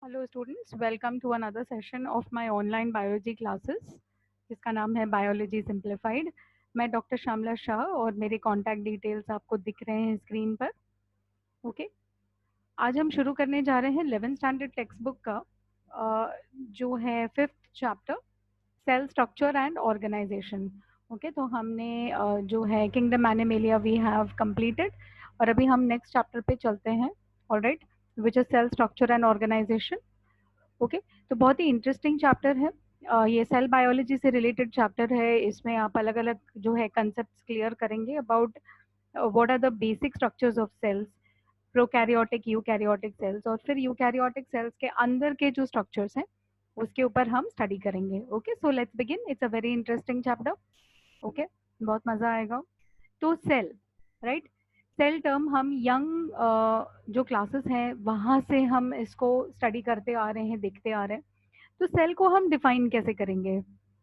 Hello students, welcome to another session of my online biology classes जिसका नाम है biology simplified. मैं doctor Shyamala Shah और मेरे कॉन्टैक्ट डिटेल्स आपको दिख रहे हैं स्क्रीन पर। ओके, आज हम शुरू करने जा रहे हैं 11th स्टैंडर्ड टेक्स्ट बुक का जो है 5th chapter, cell structure and organisation. Okay, तो हमने जो है kingdom animalia we have completed और अभी हम नेक्स्ट चैप्टर पे चलते हैं। Alright, which is cell structure and organisation. Okay, तो बहुत ही इंटरेस्टिंग चैप्टर है। ये सेल बायोलॉजी से रिलेटेड चैप्टर है। इसमें आप अलग अलग जो है कंसेप्ट क्लियर करेंगे about what are the basic structures of cells, prokaryotic eukaryotic cells, और फिर यूकैरियोटिक सेल्स के अंदर के जो स्ट्रक्चर्स हैं उसके ऊपर हम स्टडी करेंगे। Okay, so let's begin. It's a very interesting chapter. Okay, बहुत मजा आएगा। तो सेल, राइट, सेल टर्म हम यंग जो क्लासेस हैं वहाँ से हम इसको स्टडी करते आ रहे हैं, देखते आ रहे हैं। तो सेल को हम डिफाइन कैसे करेंगे,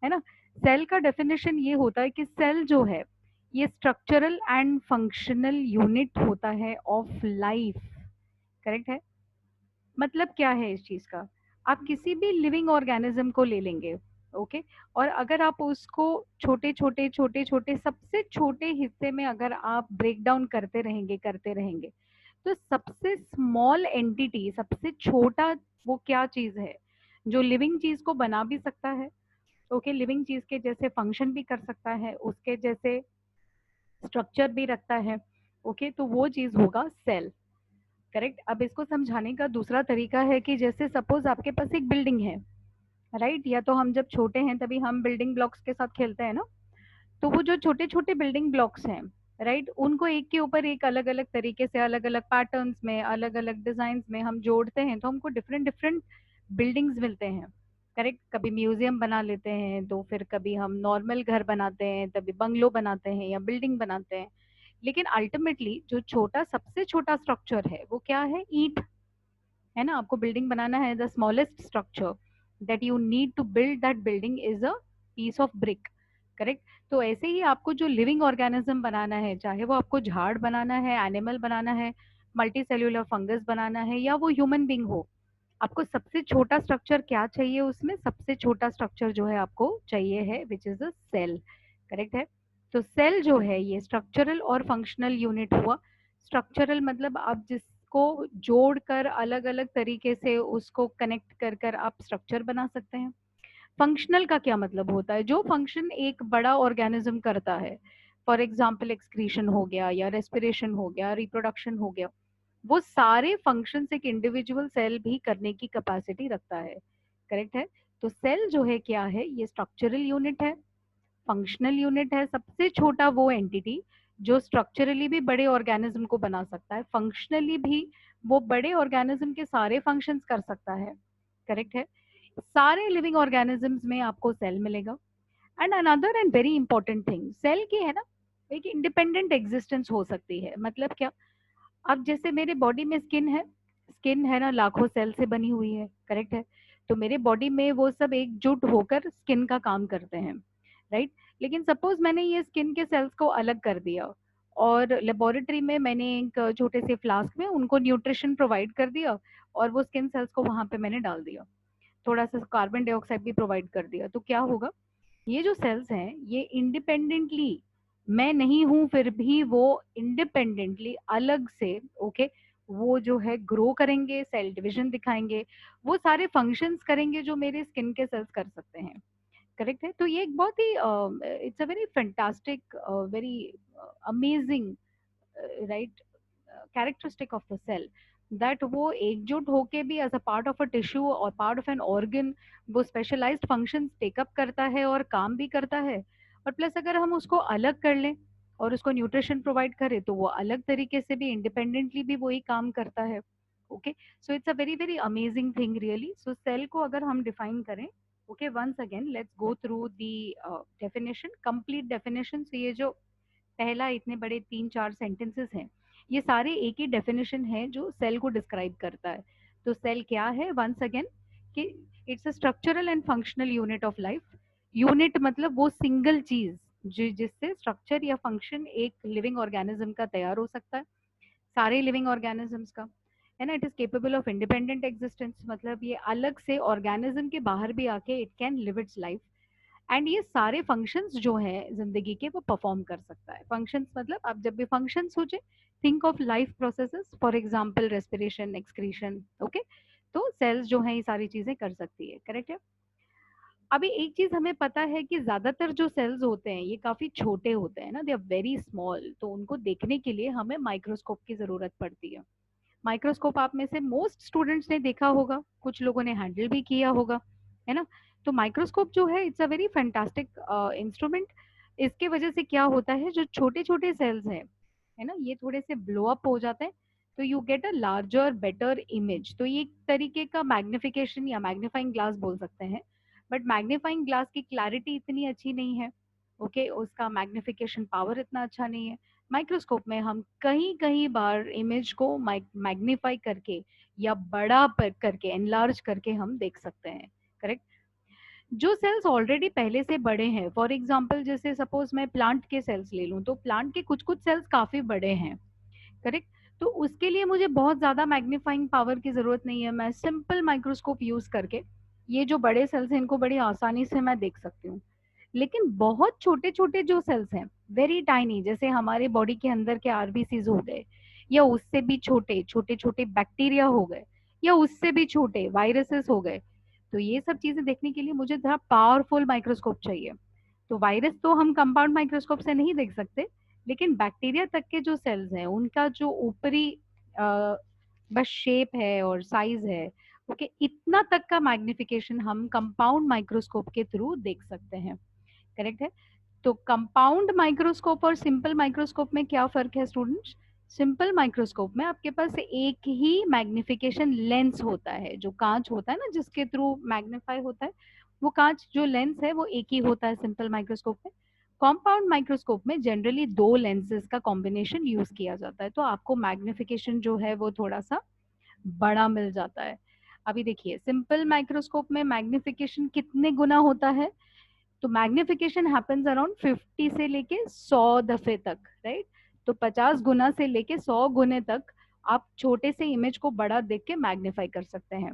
है ना। सेल का डेफिनेशन ये होता है कि सेल जो है ये स्ट्रक्चरल एंड फंक्शनल यूनिट होता है ऑफ लाइफ। करेक्ट है। मतलब क्या है इस चीज का, आप किसी भी लिविंग ऑर्गेनिज्म को ले लेंगे, ओके, और अगर आप उसको छोटे छोटे सबसे छोटे हिस्से में अगर आप ब्रेक डाउन करते रहेंगे तो सबसे स्मॉल एंटिटी, सबसे छोटा वो क्या चीज है जो लिविंग चीज को बना भी सकता है, ओके, लिविंग चीज के जैसे फंक्शन भी कर सकता है, उसके जैसे स्ट्रक्चर भी रखता है, ओके, तो वो चीज होगा सेल। करेक्ट। अब इसको समझाने का दूसरा तरीका है कि जैसे सपोज आपके पास एक बिल्डिंग है, राइट, या तो हम जब छोटे हैं तभी हम बिल्डिंग ब्लॉक्स के साथ खेलते हैं ना, तो वो जो छोटे छोटे बिल्डिंग ब्लॉक्स हैं, राइट, उनको एक के ऊपर एक अलग अलग तरीके से, अलग अलग पैटर्न्स में, अलग अलग डिजाइन में हम जोड़ते हैं तो हमको डिफरेंट डिफरेंट बिल्डिंग्स मिलते हैं। करेक्ट। कभी म्यूजियम बना लेते हैं, तो फिर कभी हम नॉर्मल घर बनाते हैं, तभी बंगलो बनाते हैं या बिल्डिंग बनाते हैं। लेकिन अल्टीमेटली जो छोटा, सबसे छोटा स्ट्रक्चर है वो क्या है, ईंट, है ना। आपको बिल्डिंग बनाना है, the smallest structure that you need to build that building is a piece of brick. Correct. तो ऐसे ही आपको जो लिविंग ऑर्गेनिज्म बनाना है, चाहे वो आपको झाड़ बनाना है, एनिमल बनाना है, मल्टी सेल्यूलर फंगस बनाना है, या वो ह्यूमन बींग हो, आपको सबसे छोटा स्ट्रक्चर क्या चाहिए, उसमें सबसे छोटा स्ट्रक्चर जो है आपको चाहिए है which is a cell. Correct है। तो सेल जो है ये स्ट्रक्चरल और फंक्शनल यूनिट हुआ। स्ट्रक्चरल मतलब आप जिसको जोड़कर अलग अलग तरीके से उसको कनेक्ट कर कर आप स्ट्रक्चर बना सकते हैं। फंक्शनल का क्या मतलब होता है, जो फंक्शन एक बड़ा ऑर्गेनिज्म करता है, फॉर एग्जाम्पल एक्सक्रीशन हो गया, या रेस्पिरेशन हो गया, रिप्रोडक्शन हो गया, वो सारे फंक्शंस एक इंडिविजुअल सेल भी करने की कैपेसिटी रखता है। करेक्ट है। तो सेल जो है क्या है, ये स्ट्रक्चरल यूनिट है, फंक्शनल यूनिट है, सबसे छोटा वो एंटिटी जो स्ट्रक्चरली भी बड़े ऑर्गेनिज्म को बना सकता है, फंक्शनली भी वो बड़े ऑर्गेनिज्म के सारे फंक्शंस कर सकता है। करेक्ट है। सारे लिविंग ऑर्गेनिजम्स में आपको सेल मिलेगा। And another and very important thing, cell की है ना एक इंडिपेंडेंट एग्जिस्टेंस हो सकती है। मतलब क्या, अब जैसे मेरे बॉडी में स्किन है, स्किन है ना लाखों सेल से बनी हुई है। करेक्ट है। तो मेरे बॉडी में वो सब एकजुट होकर स्किन का काम करते हैं, राइट। लेकिन सपोज मैंने ये स्किन के सेल्स को अलग कर दिया और लेबोरेटरी में मैंने एक छोटे से फ्लास्क में उनको न्यूट्रिशन प्रोवाइड कर दिया और वो स्किन सेल्स को वहां पे मैंने डाल दिया, थोड़ा सा कार्बन डाइऑक्साइड भी प्रोवाइड कर दिया, तो क्या होगा, ये जो सेल्स हैं ये इंडिपेंडेंटली, मैं नहीं हूं फिर भी वो इंडिपेंडेंटली अलग से, ओके, वो जो है ग्रो करेंगे, सेल डिवीजन दिखाएंगे, वो सारे फंक्शंस करेंगे जो मेरे स्किन के सेल्स कर सकते हैं। करेक्ट है। तो ये एक बहुत ही it's a very fantastic, very amazing, right, characteristic of the cell, that वो एकजुट होके भी as a part of a tissue और पार्ट ऑफ एन ऑर्गन वो स्पेशलाइज्ड फंक्शंस टेकअप करता है और काम भी करता है। और प्लस अगर हम उसको अलग कर लें और उसको न्यूट्रिशन प्रोवाइड करें तो वो अलग तरीके से भी इंडिपेंडेंटली भी वही काम करता है। Okay, so it's a very very amazing thing really. So cell को अगर हम डिफाइन करें, okay, once again let's go through the definition, complete definition. ये जो पहला इतने बड़े 3-4 सेंटेंसेस हैं, ये सारे एक ही डेफिनेशन है जो सेल को डिस्क्राइब करता है। तो सेल क्या है, वंस अगेन, कि it's a structural and functional unit of life. Unit मतलब वो सिंगल चीज जिससे स्ट्रक्चर या फंक्शन एक लिविंग ऑर्गेनिज्म का तैयार हो सकता है, सारे लिविंग ऑर्गेनिजम्स का। है ना, it is capable of independent existence, मतलब ये अलग से ऑर्गेनिज्म के बाहर भी आके it can live it's life, and ये सारे फंक्शंस जो है जिंदगी के वो परफॉर्म कर सकता है। फंक्शंस मतलब आप जब भी फंक्शन सोचे, think of life processes, for example respiration, excretion, okay. तो सेल्स जो है ये सारी चीजें कर सकती है, करेक्ट है। अभी एक चीज हमें पता है कि ज्यादातर जो सेल्स होते हैं ये काफी छोटे होते हैं ना, दे आर वेरी स्मॉल, तो उनको देखने के लिए हमें माइक्रोस्कोप की जरूरत पड़ती है। माइक्रोस्कोप आप में से मोस्ट स्टूडेंट्स ने देखा होगा, कुछ लोगों ने हैंडल भी किया होगा, है ना। तो माइक्रोस्कोप जो है it's a very fantastic instrument. इसके वजह से क्या होता है, जो छोटे छोटे सेल्स हैं, है ना, ये थोड़े से ब्लो अप हो जाते हैं, तो you get a larger better image. तो ये एक तरीके का मैग्निफिकेशन या मैग्नीफाइंग ग्लास बोल सकते हैं, बट मैग्नीफाइंग ग्लास की क्लैरिटी इतनी अच्छी नहीं है, ओके, उसका मैग्निफिकेशन पावर इतना अच्छा नहीं है। माइक्रोस्कोप में हम कहीं कहीं बार इमेज को मैग्नीफाई करके या बड़ा करके एनलार्ज करके हम देख सकते हैं, करेक्ट। जो सेल्स ऑलरेडी पहले से बड़े हैं, फॉर एग्जांपल जैसे सपोज मैं प्लांट के सेल्स ले लूं, तो प्लांट के कुछ कुछ सेल्स काफी बड़े हैं, करेक्ट। तो उसके लिए मुझे बहुत ज्यादा मैग्नीफाइंग पावर की जरूरत नहीं है, मैं सिंपल माइक्रोस्कोप यूज करके ये जो बड़े सेल्स हैं इनको बड़ी आसानी से मैं देख सकती हूँ। लेकिन बहुत छोटे छोटे जो सेल्स हैं, वेरी टाइनी, जैसे हमारे बॉडी के अंदर के आरबीसीज हो गए, या उससे भी छोटे छोटे छोटे बैक्टीरिया हो गए, या उससे भी छोटे वायरसेस हो गए, तो ये सब चीजें देखने के लिए मुझे थोड़ा पावरफुल माइक्रोस्कोप चाहिए। तो वायरस तो हम कंपाउंड माइक्रोस्कोप से नहीं देख सकते, लेकिन बैक्टीरिया तक के जो सेल्स हैं उनका जो ऊपरी बस शेप है और साइज है, ओके, इतना तक का मैग्निफिकेशन हम कंपाउंड माइक्रोस्कोप के थ्रू देख सकते हैं, करेक्ट है। तो कंपाउंड माइक्रोस्कोप और सिंपल माइक्रोस्कोप में क्या फर्क है स्टूडेंट्स? सिंपल माइक्रोस्कोप में आपके पास एक ही मैग्निफिकेशन लेंस होता है, जो कांच होता है ना जिसके थ्रू मैग्नीफाई होता है, वो कांच जो लेंस है वो एक ही होता है सिंपल माइक्रोस्कोप में। कॉम्पाउंड माइक्रोस्कोप में जनरली दो लेंसेज का कॉम्बिनेशन यूज किया जाता है, तो आपको मैग्निफिकेशन जो है वो थोड़ा सा बड़ा मिल जाता है। अभी देखिए सिंपल माइक्रोस्कोप में मैग्निफिकेशन कितने गुना होता है, तो मैग्निफिकेशन हैपेंस अराउंड 50 से लेके 100 दफे तक, राइट। तो 50 गुना से लेके 100 गुने तक आप छोटे से इमेज को बड़ा देख के मैग्नीफाई कर सकते हैं,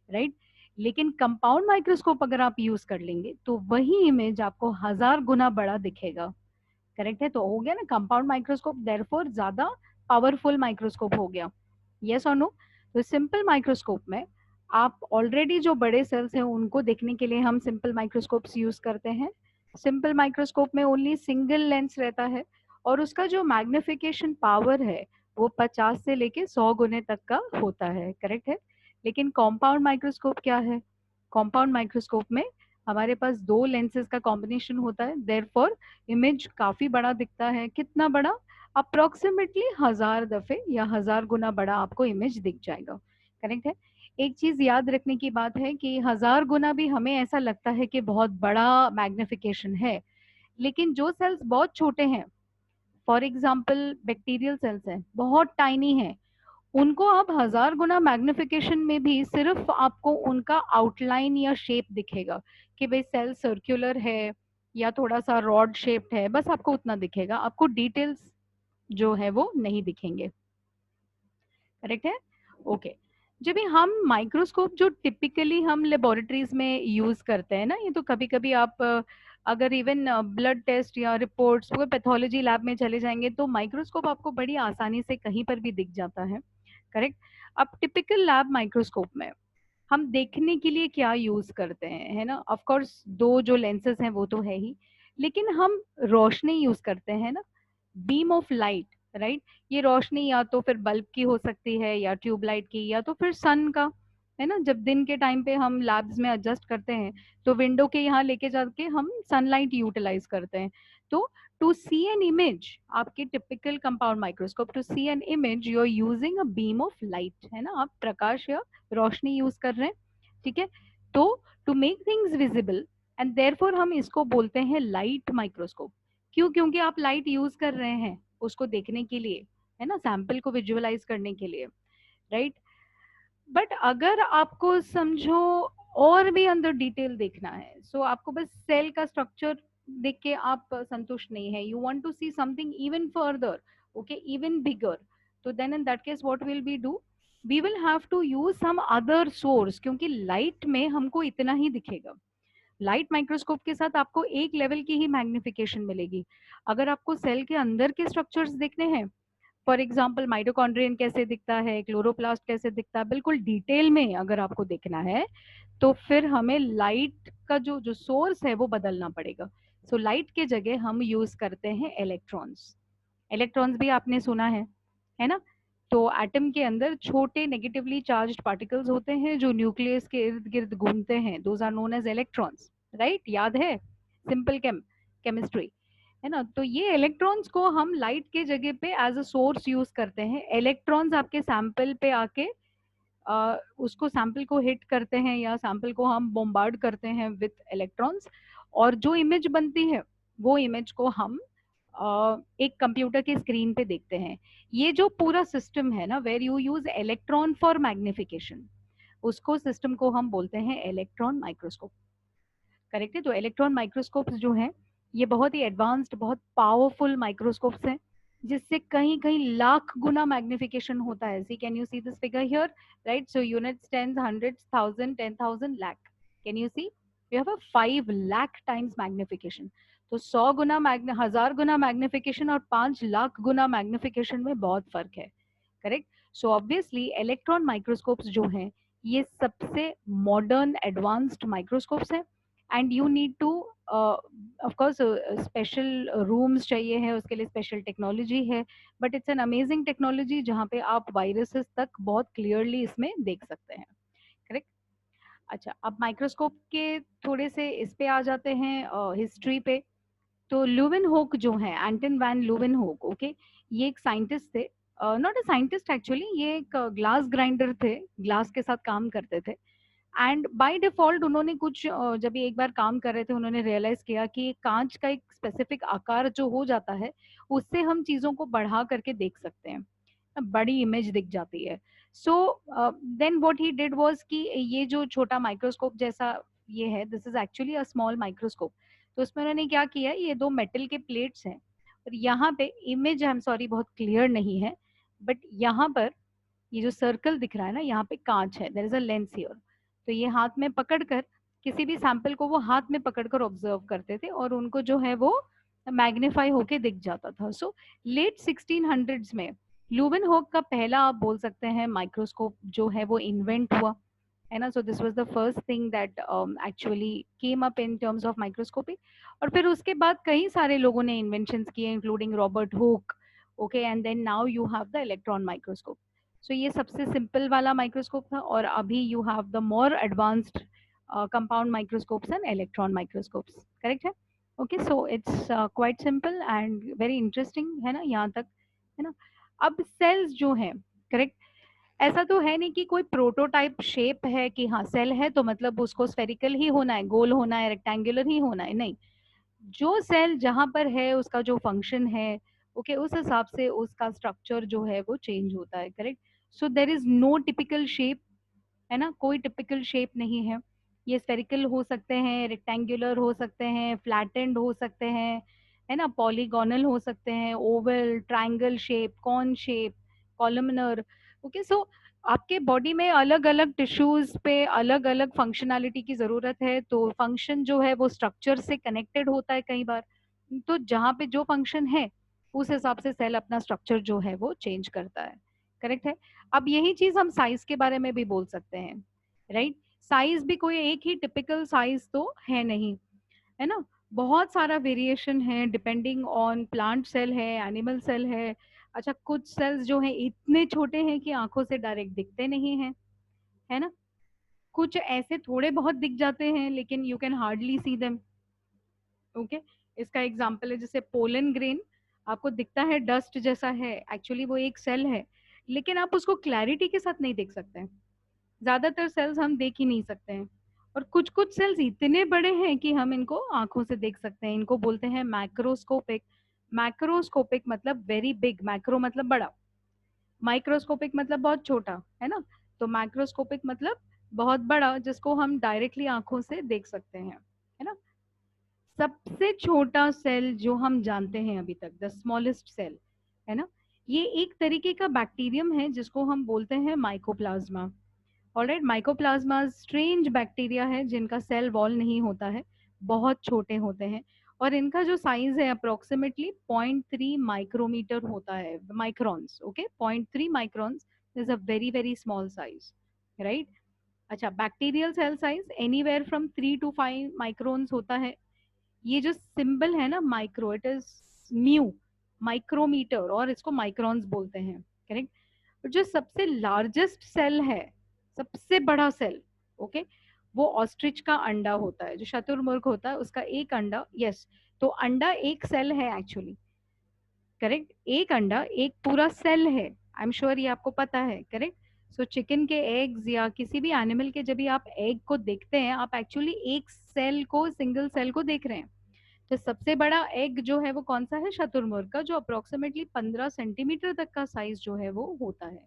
राइट। लेकिन कंपाउंड माइक्रोस्कोप अगर आप यूज कर लेंगे तो वही इमेज आपको 1000 गुना बड़ा दिखेगा, करेक्ट है। तो हो गया ना कंपाउंड माइक्रोस्कोप देयरफॉर ज्यादा पावरफुल माइक्रोस्कोप हो गया, यस और नो। तो सिंपल माइक्रोस्कोप में आप ऑलरेडी जो बड़े सेल्स हैं उनको देखने के लिए हम सिंपल माइक्रोस्कोप्स यूज करते हैं। सिंपल माइक्रोस्कोप में ओनली सिंगल लेंस रहता है, और उसका जो मैग्निफिकेशन पावर है वो 50 से लेके 100 गुने तक का होता है, करेक्ट है। लेकिन कॉम्पाउंड माइक्रोस्कोप क्या है? कॉम्पाउंड माइक्रोस्कोप में हमारे पास दो लेंसेज का कॉम्बिनेशन होता है, देयरफॉर इमेज काफी बड़ा दिखता है। कितना बड़ा? अप्रोक्सीमेटली 1000 दफे या 1000 गुना बड़ा आपको इमेज दिख जाएगा, करेक्ट है। एक चीज याद रखने की बात है कि 1000 गुना भी हमें ऐसा लगता है कि बहुत बड़ा मैग्निफिकेशन है, लेकिन जो सेल्स बहुत छोटे हैं, फॉर एग्जाम्पल बैक्टीरियल सेल्स हैं, बहुत टाइनी है, उनको आप 1000 गुना मैग्निफिकेशन में भी सिर्फ आपको उनका आउटलाइन या शेप दिखेगा, कि भाई सेल सर्कुलर है या थोड़ा सा रॉड शेप्ड है, बस आपको उतना दिखेगा, आपको डिटेल्स जो है वो नहीं दिखेंगे, करेक्ट है। ओके। जब भी हम माइक्रोस्कोप जो टिपिकली हम लेबोरेटरीज में यूज करते हैं ना, ये तो कभी कभी आप अगर इवन ब्लड टेस्ट या रिपोर्ट्स वो पैथोलॉजी लैब में चले जाएंगे तो माइक्रोस्कोप आपको बड़ी आसानी से कहीं पर भी दिख जाता है, करेक्ट। अब टिपिकल लैब माइक्रोस्कोप में हम देखने के लिए क्या यूज करते हैं, है ना, ऑफ कोर्स दो जो लेंसेज हैं वो तो है ही, लेकिन हम रोशनी यूज करते हैं ना, बीम ऑफ लाइट, राइट। ये रोशनी या तो फिर बल्ब की हो सकती है या ट्यूबलाइट की या तो फिर सन का, है ना। जब दिन के टाइम पे हम लैब्स में एडजस्ट करते हैं तो विंडो के यहाँ लेके जाके हम सनलाइट यूटिलाइज करते हैं। तो टू सी एन इमेज, आपके typical compound microscope, to see an image you are using a beam of light, है ना, आप प्रकाश या रोशनी यूज कर रहे हैं, ठीक है। तो to make things visible, and therefore हम इसको बोलते हैं लाइट माइक्रोस्कोप। क्यों? क्योंकि आप लाइट यूज कर रहे हैं उसको देखने के लिए, है ना, सैंपल को विजुअलाइज करने के लिए, राइट। बट अगर आपको समझो और भी अंदर डिटेल देखना है, सो आपको बस सेल का स्ट्रक्चर देख के आप संतुष्ट नहीं है, you want to see something even further, okay, even bigger, तो then in that case what will be do, we will have to use some other source, क्योंकि लाइट में हमको इतना ही दिखेगा। लाइट माइक्रोस्कोप के साथ आपको एक लेवल की ही मैग्निफिकेशन मिलेगी। अगर आपको सेल के अंदर के स्ट्रक्चर्स देखने हैं, फॉर एग्जाम्पल माइटोकॉन्ड्रियन कैसे दिखता है, क्लोरोप्लास्ट कैसे दिखता है, बिल्कुल डिटेल में अगर आपको देखना है, तो फिर हमें लाइट का जो जो सोर्स है वो बदलना पड़ेगा। सो लाइट के जगह हम यूज करते हैं इलेक्ट्रॉन्स। इलेक्ट्रॉन्स भी आपने सुना है ना? तो एटम के अंदर छोटे नेगेटिवली चार्ज्ड पार्टिकल्स होते हैं जो न्यूक्लियस के इर्द गिर्द घूमते हैं, those are known as electrons, right? याद है सिंपल केमिस्ट्री, है ना? तो ये इलेक्ट्रॉन्स को हम लाइट के जगह पे एज अ सोर्स यूज करते हैं। इलेक्ट्रॉन्स आपके सैंपल पे आके उसको सैंपल को हिट करते हैं या सैंपल को हम बोम्बार्ड करते हैं विथ इलेक्ट्रॉन्स, और जो इमेज बनती है वो इमेज को हम एक कंप्यूटर की स्क्रीन पे देखते हैं। ये जो पूरा सिस्टम है ना, where you use electron for magnification, उसको सिस्टम को हम बोलते हैं इलेक्ट्रॉन माइक्रोस्कोप। करेक्ट है? तो इलेक्ट्रॉन माइक्रोस्कोप्स जो हैं ये बहुत ही एडवांस्ड, बहुत पावरफुल माइक्रोस्कोप्स हैं, जिससे कहीं कहीं लाख गुना मैग्निफिकेशन होता है। See can you see this figure here, right? So units, tens, hundreds, thousand, 10,000, lakh. Can you see? We have a 5 lakh times magnification. तो 100 गुना 1000 गुना मैग्निफिकेशन और 5 लाख गुना मैग्निफिकेशन में बहुत फर्क है। Correct? So obviously electron microscopes जो हैं ये सबसे मॉडर्न एडवांस्ड माइक्रोस्कोप्स हैं, and you need two of course special rooms चाहिए है, उसके लिए स्पेशल टेक्नोलॉजी है, but it's an amazing technology जहाँ पे आप वायरसेस तक बहुत क्लियरली इसमें देख सकते हैं। करेक्ट? अच्छा, अब माइक्रोस्कोप के थोड़े से इस पे आ जाते हैं हिस्ट्री पे। तो लुविन होक जो है, एंटन वैन लुविन होक, ओके, ये एक साइंटिस्ट थे, नॉट अ साइंटिस्ट एक्चुअली, ये एक ग्लास ग्राइंडर थे, ग्लास के साथ काम करते थे। एंड बाय डिफॉल्ट उन्होंने कुछ जब ये एक बार काम कर रहे थे, उन्होंने रियलाइज किया कि कांच का एक स्पेसिफिक आकार जो हो जाता है उससे हम चीजों को बढ़ा करके देख सकते हैं, बड़ी इमेज दिख जाती है। So then what he did was कि ये जो छोटा माइक्रोस्कोप जैसा ये है, this is actually a small microscope. तो उसमें उन्होंने क्या किया, ये दो मेटल के प्लेट्स हैं और यहाँ पे इमेज, आई एम सॉरी बहुत क्लियर नहीं है, बट यहाँ पर ये जो सर्कल दिख रहा है ना, यहाँ पे कांच है, there is a lens here. तो ये हाथ में पकड़कर किसी भी सैंपल को वो हाथ में पकड़कर ऑब्जर्व करते थे और उनको जो है वो मैग्नीफाई होके दिख जाता था। सो लेट 1600s में लुबन हॉक का पहला आप बोल सकते हैं माइक्रोस्कोप जो है वो इन्वेंट हुआ, है ना? So this was the first thing that actually came up in terms of microscopy. और फिर उसके बाद कई सारे लोगों ने इन्वेंशंस किए, including Robert Hooke, okay, and then now you have the electron microscope. So ये सबसे सिंपल वाला माइक्रोस्कोप था, और अभी you have the more advanced compound microscopes and electron microscopes. Correct है? Okay, so it's quite simple and very interesting, है ना यहाँ तक? है ना? अब सेल्स जो हैं, करेक्ट, ऐसा तो है नहीं कि कोई प्रोटोटाइप शेप है कि हाँ सेल है तो मतलब उसको स्फेरिकल ही होना है, गोल होना है, रेक्टेंगुलर ही होना है, नहीं। जो सेल जहां पर है उसका जो फंक्शन है, ओके, उस हिसाब से उसका स्ट्रक्चर जो है वो चेंज होता है। Correct? So there is know typical shape, है ना? कोई टिपिकल शेप नहीं है। ये स्फेरिकल हो सकते हैं, रेक्टेंगुलर हो सकते हैं, फ्लैटेंड हो सकते हैं, है ना, पॉलीगोनल हो सकते हैं, oval, triangle shape, cone shape, columnar. Okay, so आपके बॉडी में अलग अलग टिश्यूज पे अलग अलग फंक्शनैलिटी की जरूरत है, तो फंक्शन जो है वो स्ट्रक्चर से कनेक्टेड होता है कई बार। तो जहाँ पे जो फंक्शन है उस हिसाब से सेल अपना स्ट्रक्चर जो है वो चेंज करता है। करेक्ट है? अब यही चीज हम साइज के बारे में भी बोल सकते हैं, राइट? साइज भी कोई एक ही टिपिकल साइज तो है नहीं, है ना? बहुत सारा वेरिएशन है, डिपेंडिंग ऑन प्लांट सेल है, एनिमल सेल है। अच्छा, कुछ सेल्स जो हैं इतने छोटे हैं कि आंखों से डायरेक्ट दिखते नहीं हैं, है ना? कुछ ऐसे थोड़े बहुत दिख जाते हैं लेकिन you can hardly see them. Okay, इसका एग्जांपल है जैसे पोलन ग्रेन, आपको दिखता है डस्ट जैसा है, एक्चुअली वो एक सेल है, लेकिन आप उसको क्लैरिटी के साथ नहीं देख सकते हैं। ज्यादातर सेल्स हम देख ही नहीं सकते हैं, और कुछ कुछ सेल्स इतने बड़े हैं कि हम इनको आंखों से देख सकते हैं। इनको बोलते हैं मैक्रोस्कोपिक। मैक्रोस्कोपिक मतलब वेरी बिग, मैक्रो मतलब बड़ा, माइक्रोस्कोपिक मतलब बहुत छोटा, है ना? तो मैक्रोस्कोपिक मतलब बहुत बड़ा, जिसको हम डायरेक्टली आंखों से देख सकते हैं, है ना? सबसे छोटा सेल जो हम जानते हैं अभी तक, द स्मॉलेस्ट सेल, है ना, ये एक तरीके का बैक्टीरियम है जिसको हम बोलते हैं mycoplasma. Alright, mycoplasma strange bacteria है जिनका सेल वॉल नहीं होता है, बहुत छोटे होते हैं, और इनका जो साइज है अप्रोक्सीमेटली 0.3 माइक्रोमीटर होता है, microns. Okay, 0.3 microns is a very very small size, right. अच्छा, bacterial cell size anywhere from 3 to 5 microns होता है। ये जो सिंबल है ना micro, it is mu, micrometre, और इसको माइक्रॉन्स बोलते हैं, करेक्ट। जो सबसे लार्जेस्ट सेल है, सबसे बड़ा सेल, ओके, वो ऑस्ट्रिच का अंडा होता है, जो शतुरमुर्ग होता है उसका एक अंडा, यस। तो अंडा एक सेल है एक्चुअली, करेक्ट। एक अंडा एक पूरा सेल है, आई एम श्योर ये आपको पता है, करेक्ट। सो चिकन के एग्स या किसी भी एनिमल के जब भी आप एग को देखते हैं, आप एक्चुअली एक सेल को, सिंगल सेल को देख रहे हैं। तो सबसे बड़ा एग जो है वो कौन सा है, शतुरमुर्ग का, जो अप्रोक्सीमेटली 15 सेंटीमीटर तक का साइज जो है वो होता है,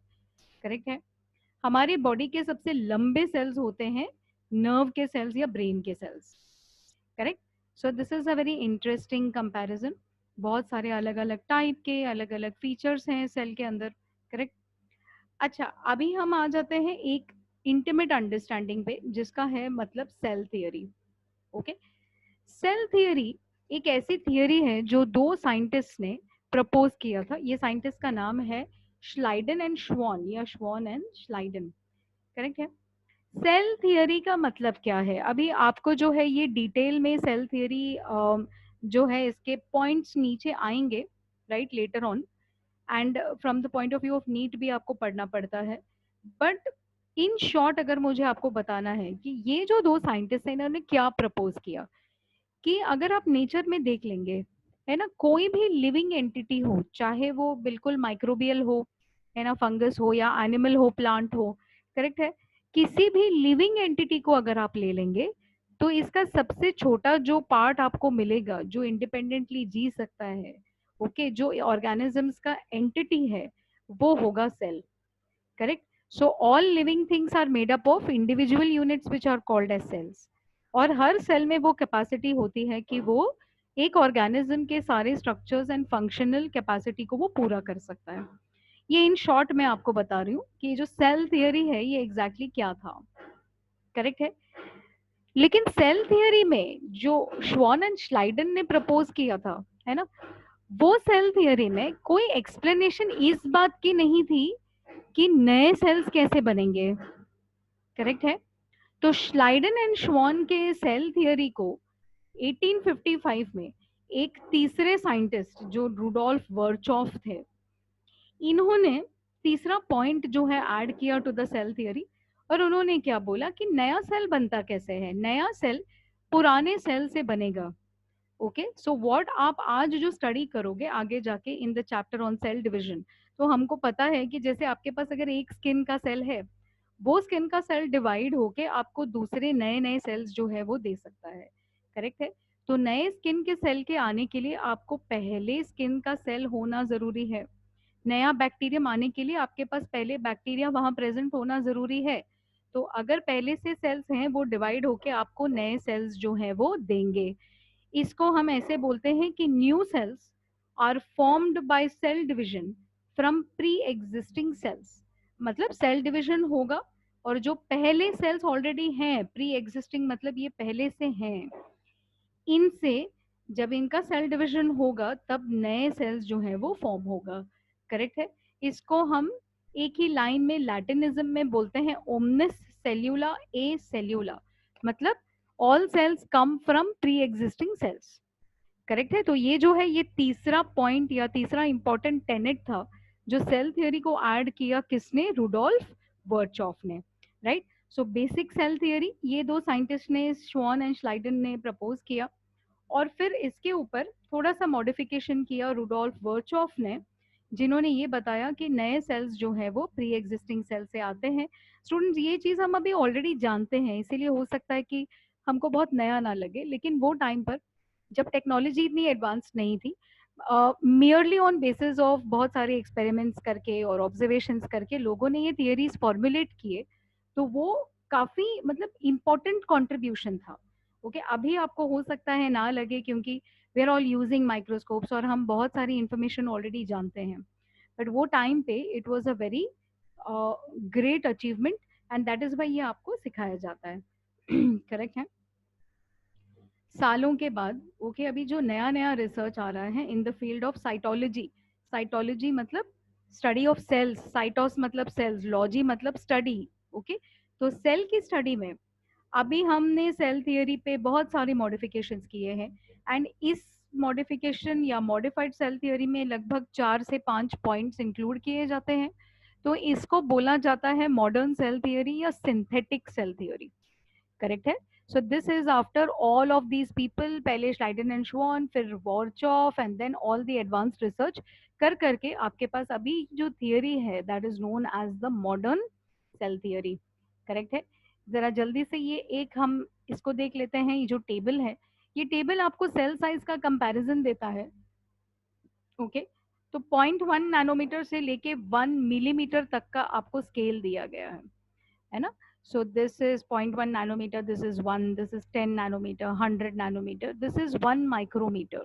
करेक्ट है। हमारी बॉडी के सबसे लंबे सेल्स होते हैं नर्व के सेल्स या ब्रेन के cells, correct. So this is a very interesting comparison. बहुत सारे अलग अलग टाइप के अलग अलग फीचर्स हैं सेल के अंदर, करेक्ट। अच्छा, अभी हम आ जाते हैं एक इंटीमेट अंडरस्टैंडिंग पे, जिसका है मतलब cell theory. Okay, cell theory एक ऐसी थियरी है जो दो साइंटिस्ट ने प्रपोज किया था। ये साइंटिस्ट का नाम है श्लाइडन एंड श्वान, या श्वान एंड श्लाइडन, करेक्ट है। सेल थियरी का मतलब क्या है, अभी आपको जो है ये डिटेल में सेल थियरी जो है इसके पॉइंट्स नीचे आएंगे, right, letter on. And from the point of view of NEET भी आपको पढ़ना पड़ता है। बट इन शॉर्ट अगर मुझे आपको बताना है कि ये जो दो साइंटिस्ट हैं इन्होंने क्या प्रपोज किया, कि अगर आप नेचर में देख लेंगे, है ना, कोई भी लिविंग एंटिटी हो, चाहे वो बिल्कुल माइक्रोबियल हो, है ना, फंगस हो या एनिमल हो, प्लांट हो, करेक्ट है, किसी भी लिविंग एंटिटी को अगर आप ले लेंगे, तो इसका सबसे छोटा जो पार्ट आपको मिलेगा जो इंडिपेंडेंटली जी सकता है, ओके, जो ऑर्गेनिजम्स का एंटिटी है, वो होगा cell, correct. So all living things are made up of individual units which are called as cells. और हर सेल में वो कैपेसिटी होती है कि वो एक ऑर्गेनिज्म के सारे स्ट्रक्चर्स एंड फंक्शनल कैपेसिटी को वो पूरा कर सकता है। ये इन शॉर्ट मैं आपको बता रही हूँ कि जो सेल थियरी है ये एग्जैक्टली क्या था, करेक्ट है। लेकिन सेल थियरी में जो श्वान एंड श्लाइडन ने प्रपोज किया था, है ना, वो सेल थियरी में कोई एक्सप्लेनेशन इस बात की नहीं थी कि नए सेल्स कैसे बनेंगे, करेक्ट है। तो श्लाइडन एंड श्वान के सेल थियरी को 1855 में एक तीसरे साइंटिस्ट जो रुडोल्फ वर्चॉफ थे, इन्होंने तीसरा पॉइंट जो है ऐड किया टू द सेल थियरी। और उन्होंने क्या बोला कि नया सेल बनता कैसे है, नया सेल पुराने सेल से बनेगा। ओके, सो व्हाट आप आज जो स्टडी करोगे आगे जाके in the chapter on sale division, तो हमको पता है कि जैसे आपके पास अगर एक स्किन का सेल है, वो स्किन का सेल डिवाइड होके आपको दूसरे नए नए सेल्स जो है वो दे सकता है, करेक्ट है। तो नए स्किन के सेल के आने के लिए आपको पहले स्किन का सेल होना जरूरी है। नया बैक्टीरियम आने के लिए आपके पास पहले बैक्टीरिया वहां प्रेजेंट होना जरूरी है। तो अगर पहले से सेल्स हैं वो डिवाइड होके आपको नए सेल्स जो है वो देंगे। इसको हम ऐसे बोलते हैं कि new cells are formed by cell division from pre existing cells. मतलब सेल डिवीजन होगा और जो पहले सेल्स ऑलरेडी हैं, प्री एग्जिस्टिंग मतलब ये पहले से हैं, इनसे जब इनका सेल डिवीजन होगा तब नए सेल्स जो है वो फॉर्म होगा, करेक्ट है। इसको हम एक ही लाइन में लैटिनिज्म में बोलते हैं ओमनिस सेल्यूला ए सेल्यूला, मतलब all cells come from pre existing cells, correct है। तो ये जो है ये तीसरा पॉइंट या तीसरा इंपॉर्टेंट टेनेट था जो सेल थ्योरी को ऐड किया किसने, रुडोल्फ वर्चॉफ ने, right. So basic cell theory ये दो साइंटिस्ट ने, श्वान एंड श्लाइडन ने प्रपोज किया, और फिर इसके ऊपर थोड़ा सा मॉडिफिकेशन किया रुडोल्फ वर्चॉफ ने, जिन्होंने ये बताया कि नए सेल्स जो है वो प्री एग्जिस्टिंग सेल से आते हैं। स्टूडेंट्स, ये चीज हम अभी ऑलरेडी जानते हैं, इसीलिए हो सकता है कि हमको बहुत नया ना लगे, लेकिन वो टाइम पर जब टेक्नोलॉजी इतनी एडवांस नहीं थी, मियरली ऑन बेसिस ऑफ बहुत सारे एक्सपेरिमेंट्स करके और ऑब्जर्वेशंस करके लोगों ने ये थियरीज फॉर्मुलेट किए, तो वो काफी मतलब इम्पोर्टेंट कंट्रीब्यूशन था। ओके, अभी आपको हो सकता है ना लगे क्योंकि we are all using microscopes और हम बहुत सारी इंफॉर्मेशन ऑलरेडी जानते हैं, बट वो टाइम पे it was a very great achievement, and that is why ये आपको सिखाया जाता है। करेक्ट है। सालों के बाद ओके, अभी जो नया नया रिसर्च आ रहा है in the field of cytology, cytology मतलब स्टडी ऑफ सेल्स, साइटोस मतलब सेल्स, लॉजी मतलब स्टडी, ओके। तो सेल की स्टडी में अभी हमने सेल थियोरी पे बहुत सारे मॉडिफिकेशंस किए हैं, एंड इस मॉडिफिकेशन या मॉडिफाइड सेल थियोरी में लगभग 4 से 5 पॉइंट्स इंक्लूड किए जाते हैं। तो इसको बोला जाता है मॉडर्न सेल थियोरी या सिंथेटिक सेल थियोरी। करेक्ट है। So this is after all of these people, पहले श्लाइडन एंड श्वान, फिर Virchow, and then all the advanced research कर करके आपके पास अभी जो थियोरी है that is known as the modern cell theory. Correct है। जरा जल्दी से ये एक हम इसको देख लेते हैं। ये जो टेबल है, ये टेबल आपको सेल साइज का कंपैरिजन देता है। ओके तो 0.1 नैनोमीटर से लेके 1 मिलीमीटर तक का आपको स्केल दिया गया है ना। So this is 0.1 nanometer, this is 1, this is 10 nanometer, 100 nanometer, this is 1 micrometer,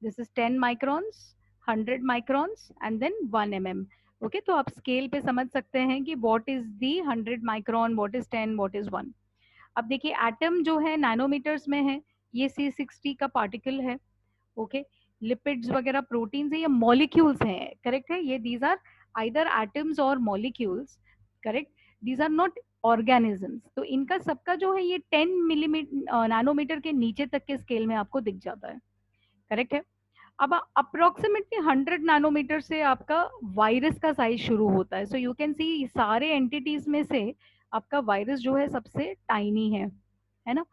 this is 10 microns, 100 microns, and then 1 mm. Okay, तो आप स्केल पे समझ सकते हैं कि what is the 100 micron, what is 10, what is 1. अब देखिए एटम जो है नैनोमीटर्स में है, ये C60 का पार्टिकल है। ओके, लिपिड्स वगैरह प्रोटीन्स है, ये मॉलिक्यूल्स हैं। करेक्ट है। ये दीज आर आइदर एटम्स और molecules. Correct, these are not organisms. तो इनका सबका जो है ये 10 नैनोमीटर के नीचे तक के स्केल में आपको दिख जाता है। करेक्ट है। अब अप्रोक्सीमेटली 100 नैनोमीटर से आपका वायरस का साइज शुरू होता है। सो यू कैन सी सारे एंटिटीज में से आपका वायरस जो है सबसे टाइनी है ना।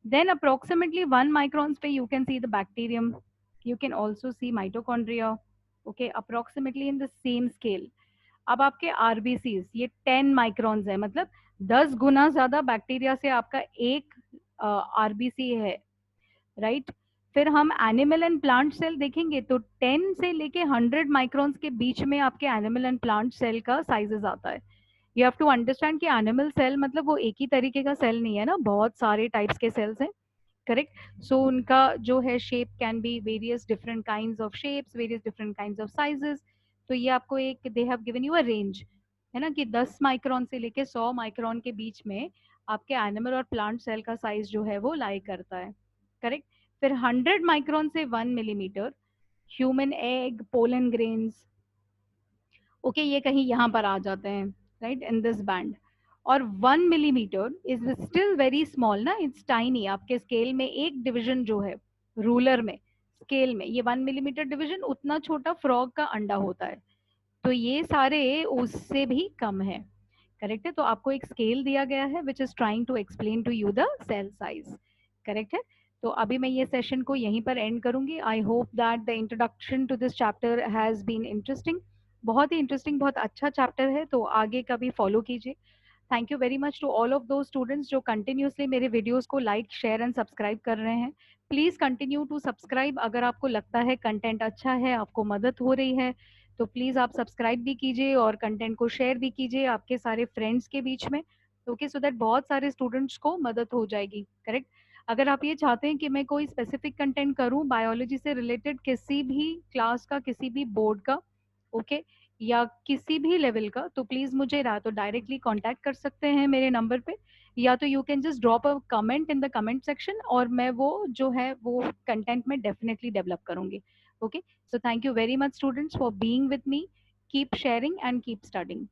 देन अप्रोक्सीमेटली 1 माइक्रॉन्स पे you can see the bacterium, you can also see mitochondria, okay, approximately in the same scale. अब आपके आरबीसीज ये 10 माइक्रॉन्स है, मतलब 10 गुना ज्यादा बैक्टीरिया से आपका एक आरबीसी है, राइट। फिर हम एनिमल एंड प्लांट सेल देखेंगे तो 10 से लेके 100 माइक्रॉन्स के बीच में आपके एनिमल एंड प्लांट सेल का साइजेस आता है। यू हैव टू अंडरस्टैंड कि एनिमल सेल मतलब वो एक ही तरीके का सेल नहीं है ना, बहुत सारे टाइप्स के सेल्स हैं। करेक्ट। सो उनका जो है shape can be various different kinds of shapes, various different kinds of sizes. तो ये आपको एक they have given you a range, है ना, कि 10 माइक्रोन से लेके 100 माइक्रोन के बीच में आपके एनिमल और प्लांट सेल का साइज जो है वो लाई करता है। करेक्ट। फिर 100 माइक्रोन से 1 millimetre human egg, pollen grains, okay, ये कहीं यहाँ पर आ जाते हैं, राइट, इन दिस बैंड। और 1 millimetre is still very small ना, इट्स टाइनी। आपके स्केल में एक डिवीजन जो है रूलर में, स्केल में ये 1 मिलीमीटर डिवीजन उतना छोटा फ्रॉग का अंडा होता है। तो ये सारे उससे भी कम है। करेक्ट है। तो आपको एक स्केल दिया गया है which is trying to explain to you the cell size. Correct है। तो अभी मैं ये सेशन को यहीं पर एंड करूंगी। I hope that the introduction to this chapter has been interesting. बहुत ही इंटरेस्टिंग, बहुत अच्छा चैप्टर है, तो आगे का भी फॉलो कीजिए। Thank you very much to all of those students जो कंटिन्यूसली मेरे वीडियोस को लाइक, शेयर एंड सब्सक्राइब कर रहे हैं। Please continue to subscribe. अगर आपको लगता है कंटेंट अच्छा है, आपको मदद हो रही है, तो प्लीज आप सब्सक्राइब भी कीजिए और कंटेंट को शेयर भी कीजिए आपके सारे फ्रेंड्स के बीच में, ओके, सो दैट बहुत सारे स्टूडेंट्स को मदद हो जाएगी। करेक्ट। अगर आप ये चाहते हैं कि मैं कोई स्पेसिफिक कंटेंट करूं बायोलॉजी से रिलेटेड, किसी भी क्लास का, किसी भी बोर्ड का, ओके, या किसी भी लेवल का, तो प्लीज मुझे या तो डायरेक्टली कांटेक्ट कर सकते हैं मेरे नंबर पे, या तो you can just drop a comment in the comment section, और मैं वो जो है वो कंटेंट में डेफिनेटली डेवलप करूंगी। Okay, so thank you very much students for being with me. Keep sharing and keep studying.